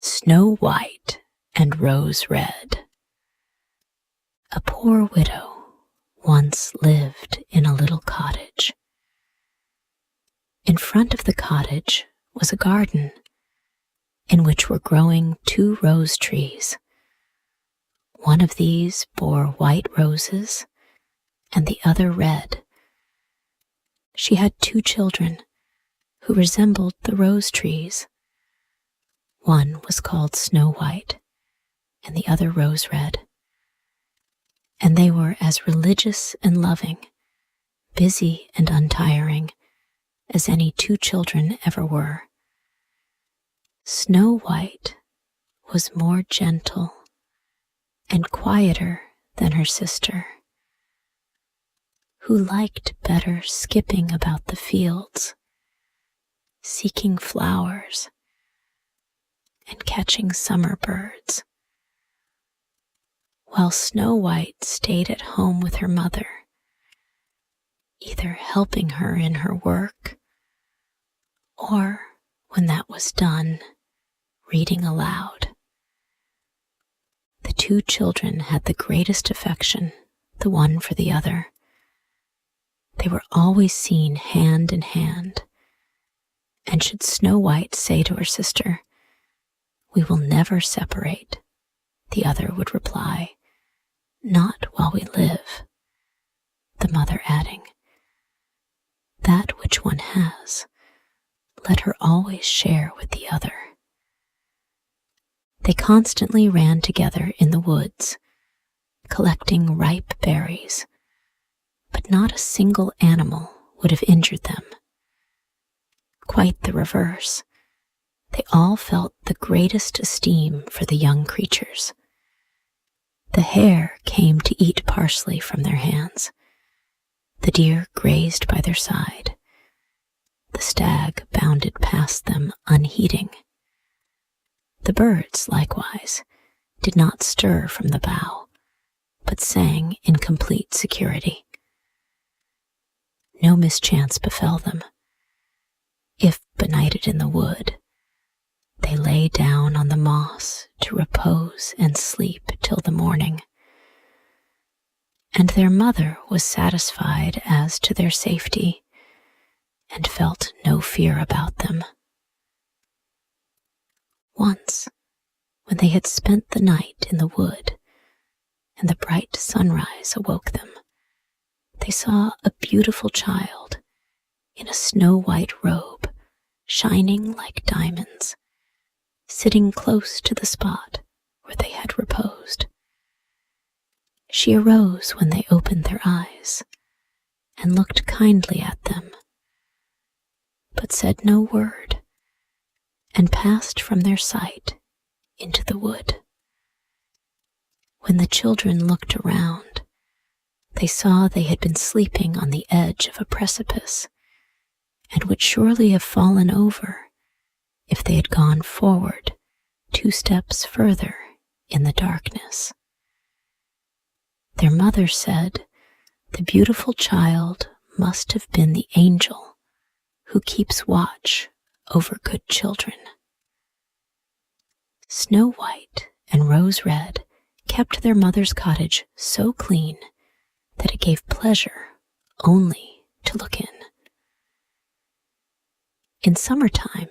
Snow White and Rose Red. A poor widow once lived in a little cottage. In front of the cottage was a garden in which were growing 2 rose trees. One of these bore white roses and the other red. She had 2 children who resembled the rose trees. One was called Snow White and the other Rose Red, and they were as religious and loving, busy and untiring as any 2 children ever were. Snow White was more gentle and quieter than her sister, who liked better skipping about the fields, seeking flowers, and catching summer birds, while Snow White stayed at home with her mother, either helping her in her work, or, when that was done, reading aloud. The 2 children had the greatest affection, the one for the other. They were always seen hand in hand, and should Snow White say to her sister, "We will never separate," the other would reply, "Not while we live," the mother adding, "That which one has, let her always share with the other." They constantly ran together in the woods, collecting ripe berries, but not a single animal would have injured them. Quite the reverse. They all felt the greatest esteem for the young creatures. The hare came to eat parsley from their hands. The deer grazed by their side. The stag bounded past them unheeding. The birds, likewise, did not stir from the bough, but sang in complete security. No mischance befell them. If benighted in the wood, they lay down on the moss to repose and sleep till the morning, and their mother was satisfied as to their safety and felt no fear about them. Once, when they had spent the night in the wood and the bright sunrise awoke them, they saw a beautiful child in a snow-white robe shining like diamonds, sitting close to the spot where they had reposed. She arose when they opened their eyes and looked kindly at them, but said no word, and passed from their sight into the wood. When the children looked around, they saw they had been sleeping on the edge of a precipice, and would surely have fallen over if they had gone forward 2 steps further in the darkness. Their mother said the beautiful child must have been the angel who keeps watch over good children. Snow White and Rose Red kept their mother's cottage so clean that it gave pleasure only to look in. In summertime,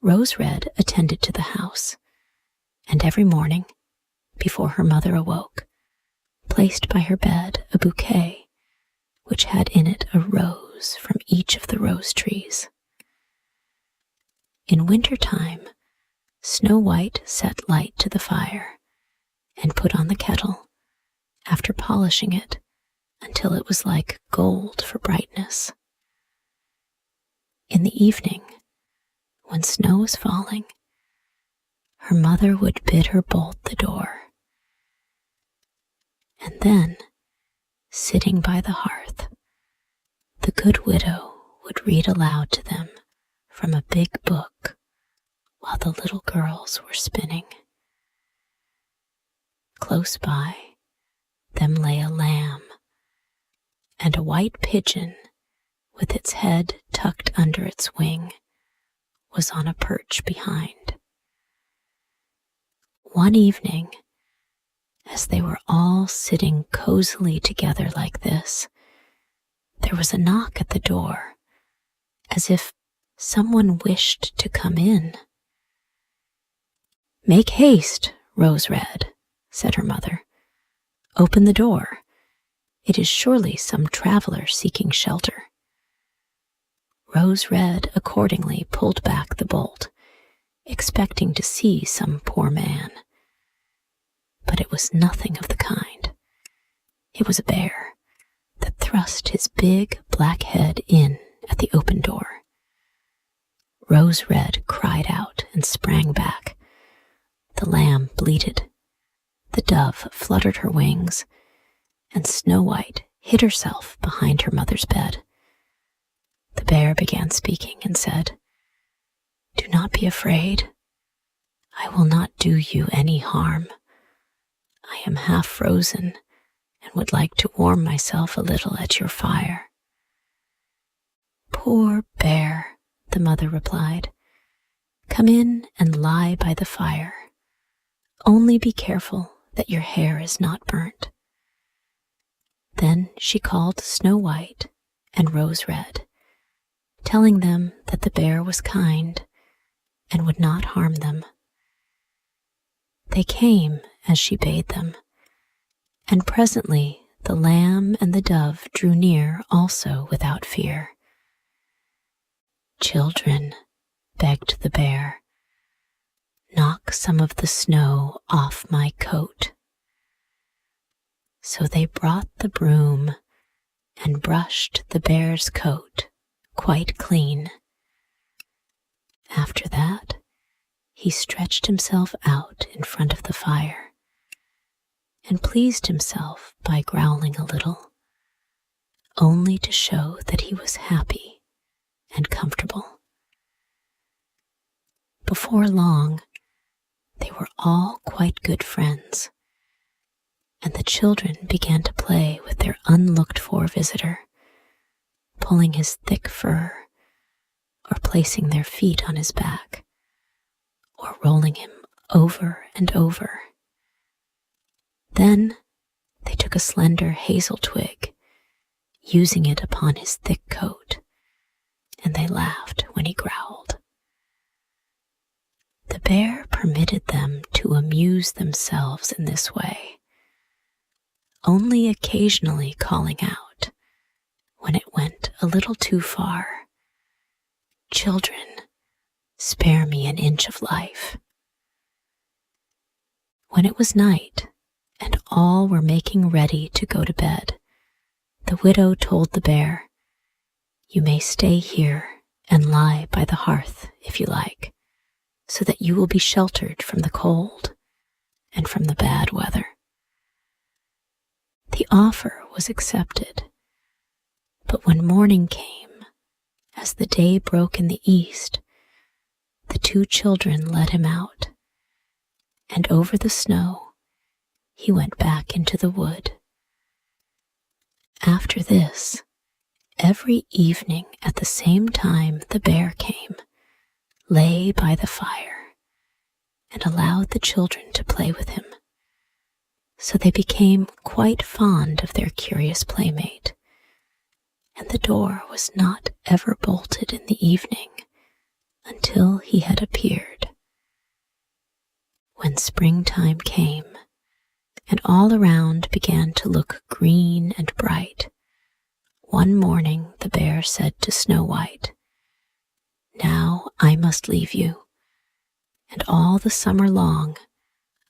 Rose Red attended to the house, and every morning, before her mother awoke, placed by her bed a bouquet which had in it a rose from each of the rose trees. In winter-time, Snow White set light to the fire and put on the kettle, after polishing it until it was like gold for brightness. In the evening, when snow was falling, her mother would bid her bolt the door, and then, sitting by the hearth, the good widow would read aloud to them from a big book while the little girls were spinning. Close by them lay a lamb, and a white pigeon with its head tucked under its wing was on a perch behind. one evening, as they were all sitting cozily together like this, there was a knock at the door, as if someone wished to come in. "Make haste, Rose Red," said her mother. "Open the door. It is surely some traveler seeking shelter." Rose Red accordingly pulled back the bolt, expecting to see some poor man. But it was nothing of the kind. It was a bear that thrust his big black head in at the open door. Rose Red cried out and sprang back. The lamb bleated, the dove fluttered her wings, and Snow White hid herself behind her mother's bed. The bear began speaking and said, "Do not be afraid. I will not do you any harm. I am half frozen and would like to warm myself a little at your fire." "Poor bear," the mother replied. "Come in and lie by the fire. Only be careful that your hair is not burnt." Then she called Snow White and Rose Red, telling them that the bear was kind and would not harm them. They came as she bade them, and presently the lamb and the dove drew near also without fear. "Children," begged the bear, "knock some of the snow off my coat." So they brought the broom and brushed the bear's coat quite clean. After that, he stretched himself out in front of the fire and pleased himself by growling a little, only to show that he was happy and comfortable. Before long, they were all quite good friends, and the children began to play with their unlooked-for visitor, pulling his thick fur, or placing their feet on his back, or rolling him over and over. Then they took a slender hazel twig, using it upon his thick coat, and they laughed when he growled. The bear permitted them to amuse themselves in this way, only occasionally calling out, when it went a little too far, "Children, spare me an inch of life." When it was night, and all were making ready to go to bed, the widow told the bear, "You may stay here and lie by the hearth if you like, so that you will be sheltered from the cold and from the bad weather." The offer was accepted, but when morning came, as the day broke in the east, the two children let him out, and over the snow he went back into the wood. After this, every evening at the same time the bear came, lay by the fire, and allowed the children to play with him. So they became quite fond of their curious playmate, and the door was not ever bolted in the evening until he had appeared. When springtime came, and all around began to look green and bright, one morning the bear said to Snow White, "Now I must leave you, and all the summer long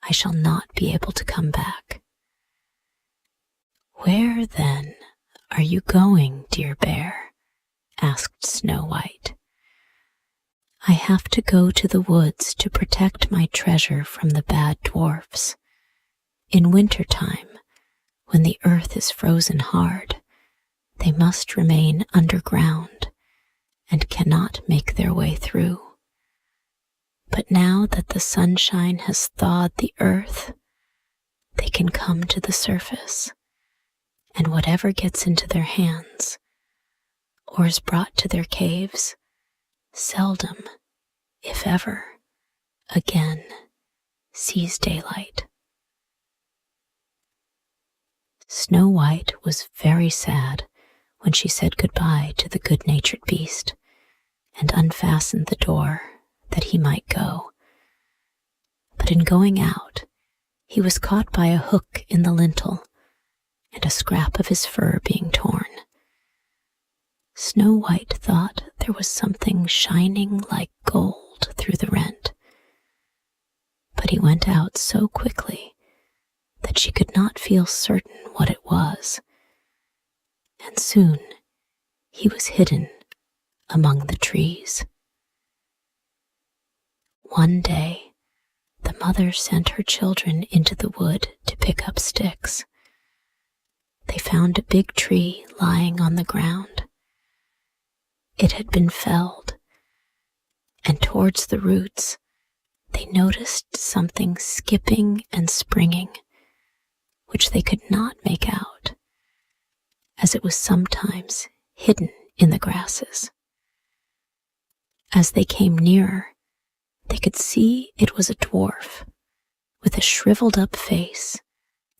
I shall not be able to come back." "Where, then, are you going, dear bear?" asked Snow White. "I have to go to the woods to protect my treasure from the bad dwarfs. In winter time, when the earth is frozen hard, they must remain underground and cannot make their way through. But now that the sunshine has thawed the earth, they can come to the surface, and whatever gets into their hands or is brought to their caves seldom, if ever, again sees daylight. Snow White was very sad when she said goodbye to the good-natured beast and unfastened the door that he might go. But in going out, he was caught by a hook in the lintel and a scrap of his fur being torn. Snow White thought there was something shining like gold through the rent, but he went out so quickly that she could not feel certain what it was, and soon he was hidden among the trees. One day, the mother sent her children into the wood to pick up sticks. They found a big tree lying on the ground. It had been felled, and towards the roots they noticed something skipping and springing, which they could not make out, as it was sometimes hidden in the grasses. As they came nearer, they could see it was a dwarf with a shriveled-up face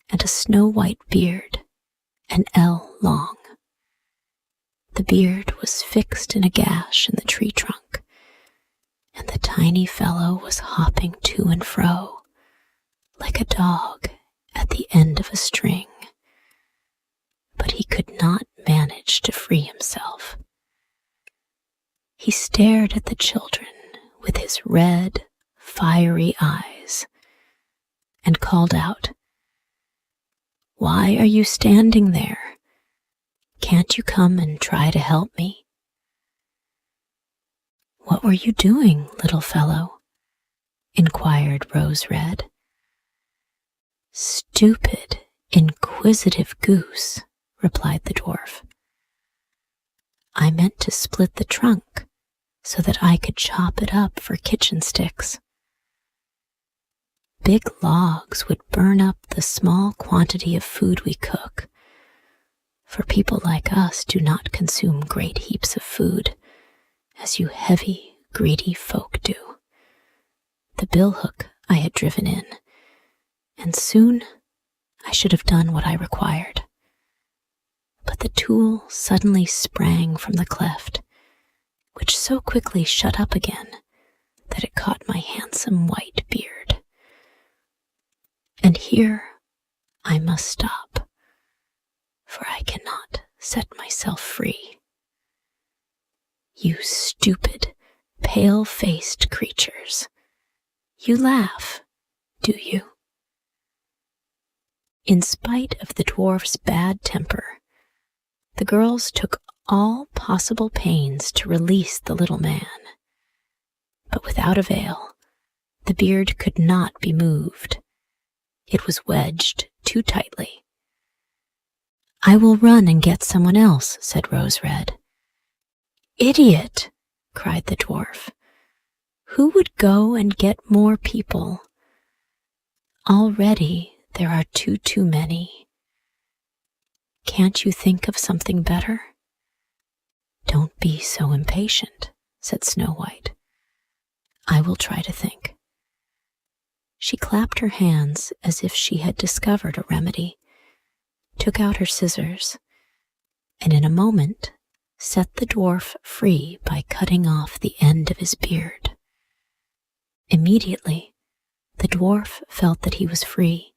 and a snow-white beard, an ell long. The beard was fixed in a gash in the tree trunk, and the tiny fellow was hopping to and fro, like a dog at the end of a string. But he could not manage to free himself. He stared at the children with his red, fiery eyes, and called out, "Why are you standing there? Can't you come and try to help me?" "What were you doing, little fellow?" inquired Rose Red. "Stupid, inquisitive goose," replied the dwarf. "I meant to split the trunk so that I could chop it up for kitchen sticks. Big logs would burn up the small quantity of food we cook, for people like us do not consume great heaps of food, as you heavy, greedy folk do. The billhook I had driven in, and soon I should have done what I required. But the tool suddenly sprang from the cleft, which so quickly shut up again that it caught my handsome white beard. And here I must stop, for I cannot set myself free. You stupid, pale-faced creatures, you laugh, do you?" In spite of the dwarf's bad temper, the girls took all possible pains to release the little man, but without avail. The beard could not be moved. It was wedged too tightly. "I will run and get someone else," said Rose Red. "Idiot!" cried the dwarf. "Who would go and get more people? Already there are too many. Can't you think of something better?" "Don't be so impatient," said Snow White. "I will try to think." She clapped her hands as if she had discovered a remedy, took out her scissors, and in a moment set the dwarf free by cutting off the end of his beard. Immediately, the dwarf felt that he was free.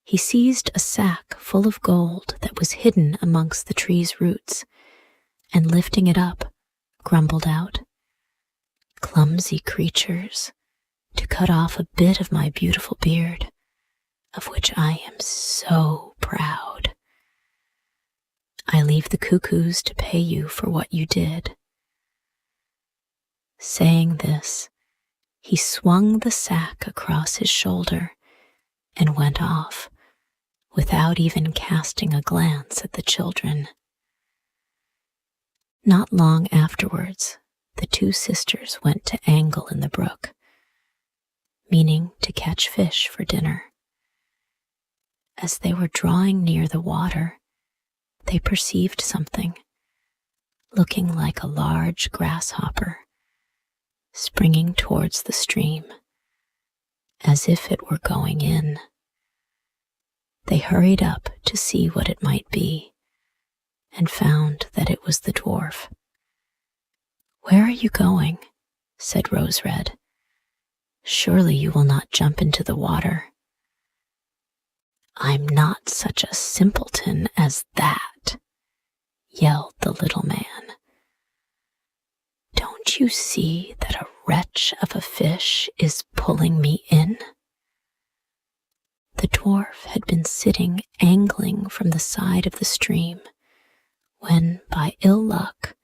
He seized a sack full of gold that was hidden amongst the tree's roots, and lifting it up, grumbled out, "Clumsy creatures, to cut off a bit of my beautiful beard, of which I am so proud. I leave the cuckoos to pay you for what you did." Saying this, he swung the sack across his shoulder and went off, without even casting a glance at the children. Not long afterwards, the two sisters went to angle in the brook, meaning to catch fish for dinner. As they were drawing near the water, they perceived something, looking like a large grasshopper, springing towards the stream, as if it were going in. They hurried up to see what it might be, and found that it was the dwarf. "Where are you going?" said Rose Red. "Surely you will not jump into the water." "I'm not such a simpleton as that," yelled the little man. "Don't you see that a wretch of a fish is pulling me in?" The dwarf had been sitting angling from the side of the stream when, by ill luck,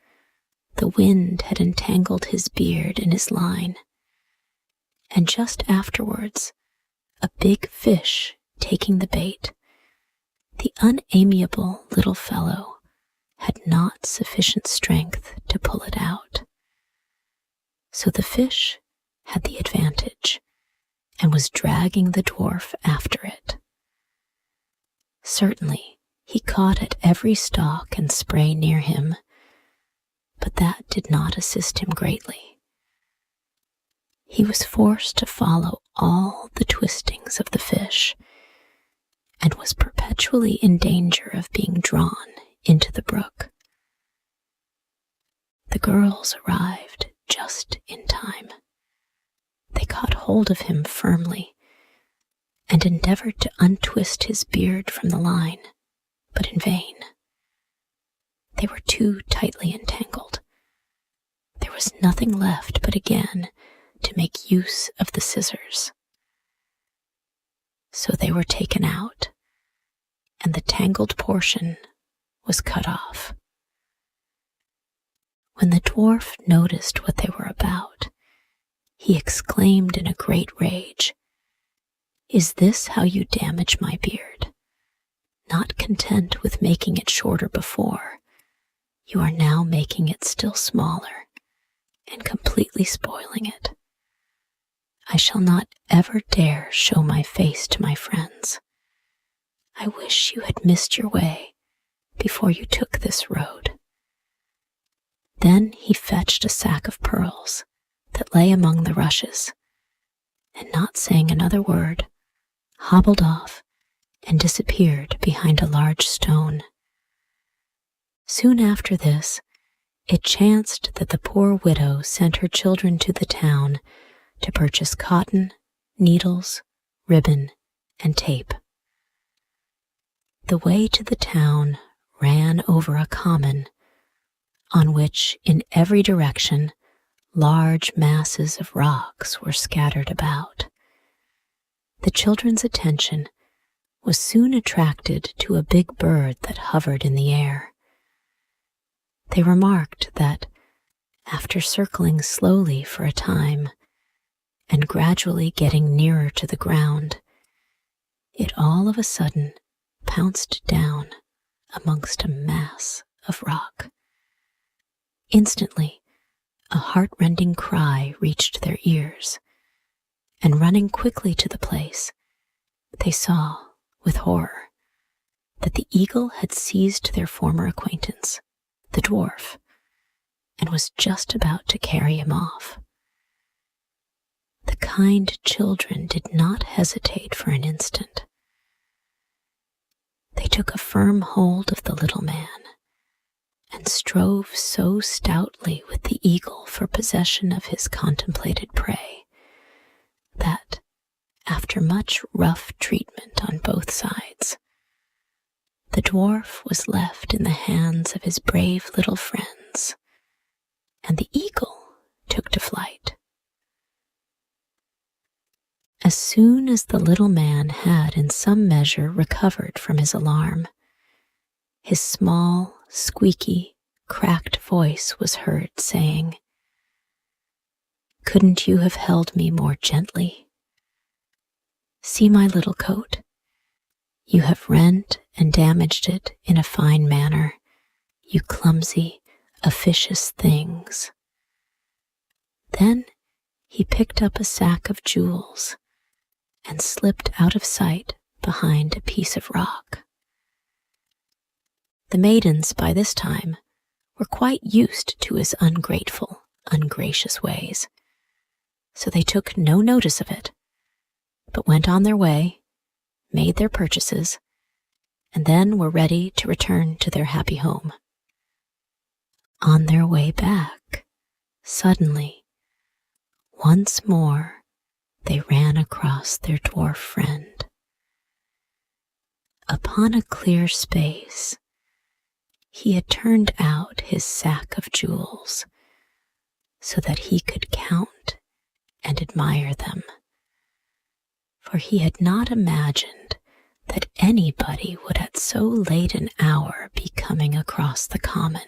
the wind had entangled his beard in his line, and just afterwards, a big fish taking the bait, the unamiable little fellow had not sufficient strength to pull it out. So the fish had the advantage and was dragging the dwarf after it. Certainly, he caught at every stalk and spray near him, but that did not assist him greatly. He was forced to follow all the twistings of the fish, and was perpetually in danger of being drawn into the brook. The girls arrived just in time. They caught hold of him firmly and endeavored to untwist his beard from the line, but in vain. They were too tightly entangled. There was nothing left but again to make use of the scissors. So they were taken out, and the tangled portion was cut off. When the dwarf noticed what they were about, he exclaimed in a great rage, "Is this how you damage my beard? Not content with making it shorter before, you are now making it still smaller and completely spoiling it. I shall not ever dare show my face to my friends. I wish you had missed your way before you took this road." Then he fetched a sack of pearls that lay among the rushes, and not saying another word, hobbled off and disappeared behind a large stone. Soon after this, it chanced that the poor widow sent her children to the town to purchase cotton, needles, ribbon, and tape. The way to the town ran over a common, on which, in every direction, large masses of rocks were scattered about. The children's attention was soon attracted to a big bird that hovered in the air. They remarked that, after circling slowly for a time, and gradually getting nearer to the ground, it all of a sudden pounced down amongst a mass of rock. Instantly, a heart-rending cry reached their ears, and running quickly to the place, they saw, with horror, that the eagle had seized their former acquaintance, the dwarf, and was just about to carry him off. The kind children did not hesitate for an instant. They took a firm hold of the little man, and strove so stoutly with the eagle for possession of his contemplated prey, that, after much rough treatment on both sides, the dwarf was left in the hands of his brave little friends, and the eagle took to flight. As soon as the little man had in some measure recovered from his alarm, his small, squeaky, cracked voice was heard saying, "Couldn't you have held me more gently? See my little coat. You have rent and damaged it in a fine manner, you clumsy, officious things." Then he picked up a sack of jewels and slipped out of sight behind a piece of rock. The maidens, by this time, were quite used to his ungrateful, ungracious ways, so they took no notice of it, went on their way, made their purchases, and then were ready to return to their happy home. On their way back, suddenly, once more, they ran across their dwarf friend. Upon a clear space, he had turned out his sack of jewels so that he could count and admire them, for he had not imagined that anybody would at so late an hour be coming across the common.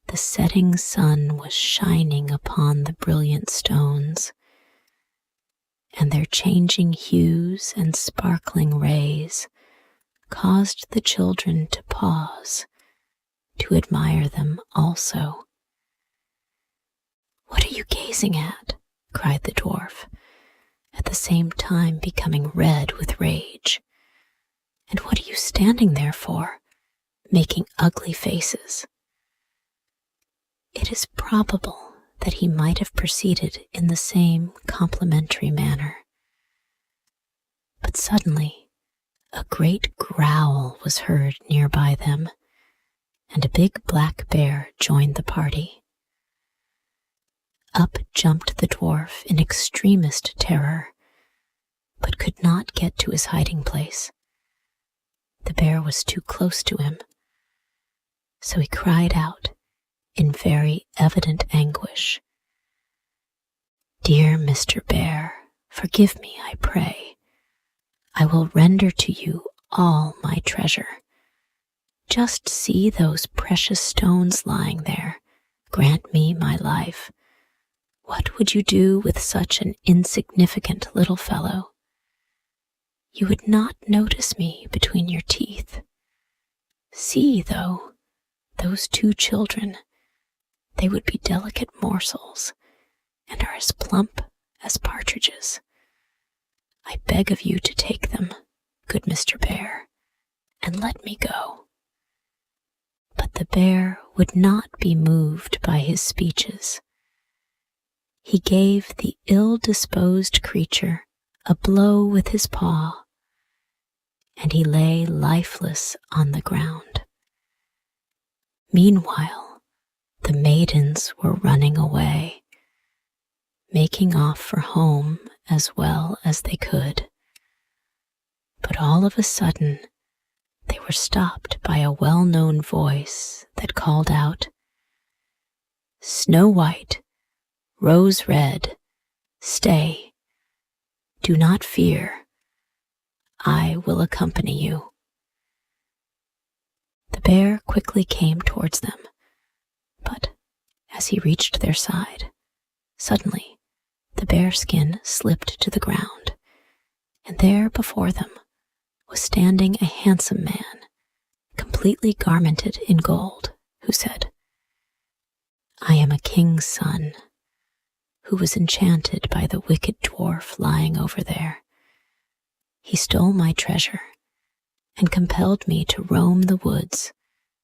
The setting sun was shining upon the brilliant stones, and their changing hues and sparkling rays caused the children to pause, to admire them also. "What are you gazing at?" cried the dwarf, at the same time becoming red with rage. "And what are you standing there for, making ugly faces?" It is probable that he might have proceeded in the same complimentary manner. But suddenly, a great growl was heard nearby them, and a big black bear joined the party. Up jumped the dwarf in extremest terror, but could not get to his hiding place. The bear was too close to him, so he cried out in very evident anguish, "Dear Mr. Bear, forgive me, I pray. I will render to you all my treasure. Just see those precious stones lying there. Grant me my life. What would you do with such an insignificant little fellow? You would not notice me between your teeth. See, though, those two children. They would be delicate morsels, and are as plump as partridges. I beg of you to take them, good Mr. Bear, and let me go." But the bear would not be moved by his speeches. He gave the ill-disposed creature a blow with his paw, and he lay lifeless on the ground. Meanwhile, the maidens were running away, making off for home as well as they could. But all of a sudden, they were stopped by a well-known voice that called out, "Snow White, Rose Red, stay. Do not fear. I will accompany you." The bear quickly came towards them, but as he reached their side, suddenly the bearskin slipped to the ground, and there before them was standing a handsome man, completely garmented in gold, who said, "I am a king's son, who was enchanted by the wicked dwarf lying over there. He stole my treasure and compelled me to roam the woods,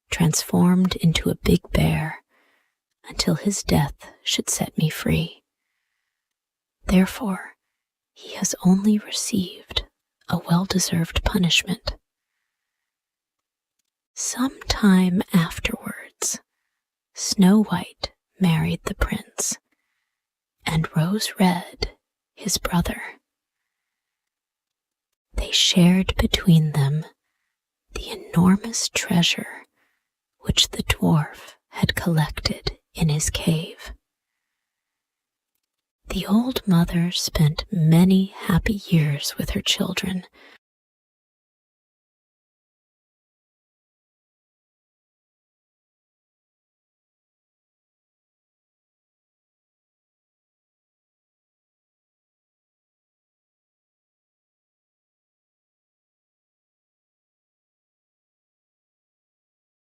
transformed into a big bear, until his death should set me free. Therefore, he has only received a well-deserved punishment." Some time afterwards, Snow White married the prince, and Rose Red his brother. They shared between them the enormous treasure which the dwarf had collected in his cave. The old mother spent many happy years with her children